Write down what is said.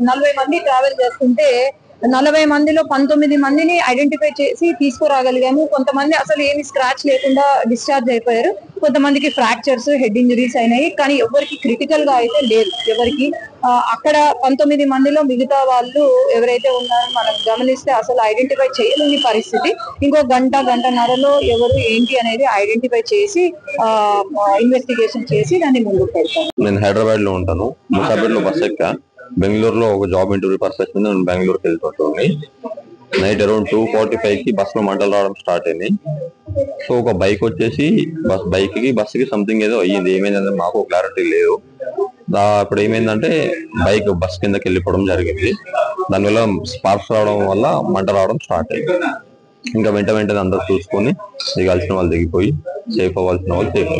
40 మంది ట్రావెల్ చేస్తుంటే 40 మందిలో 19 మందిని ఐడెంటిఫై చేసి తీసుకురాగలిగాము. కొంతమంది అసలు ఏమి స్క్రాచ్ లేకుండా డిశ్చార్జ్ అయిపోయారు. కొంతమందికి ఫ్రాక్చర్స్, హెడ్ ఇంజరీస్ అయినాయి. కానీ ఎవరికి క్రిటికల్ గా అయితే లేదు. ఎవరికి అక్కడ 19 మందిలో మిగతా వాళ్ళు ఎవరైతే ఉన్నారో మనం గమనిస్తే అసలు ఐడెంటిఫై చేయలేని పరిస్థితి. ఇంకో గంటన్నరలో ఎవరు ఏంటి అనేది ఐడెంటిఫై చేసి ఇన్వెస్టిగేషన్ చేసి దాన్ని ముందుకు పెడతాం. నేను హైదరాబాద్ లో ఉంటాను. ముసాపేట్ లో బస్ ఎక్కా. బెంగళూరులో ఒక జాబ్ ఇంటర్వ్యూ పర్పస్ మీద నేను బెంగళూరుకి వెళ్తుంటాను. నైట్ అరౌండ్ 2:45 కి బస్ లో మంటలు రావడం స్టార్ట్ అయినాయి. సో ఒక బైక్ వచ్చేసి బస్ కి సంథింగ్ ఏదో అయ్యింది. ఏమైందంటే మాకు క్లారిటీ లేదు. అప్పుడు ఏమైందంటే బైక్ బస్ కిందకి వెళ్ళిపోవడం జరిగింది. దానివల్ల స్పార్క్స్ రావడం వల్ల మంట రావడం స్టార్ట్ అయింది. ఇంకా వెంటనే అందరు చూసుకొని దిగాల్సిన వాళ్ళు దిగిపోయి సేఫ్ అవ్వాల్సిన వాళ్ళు సేఫ్.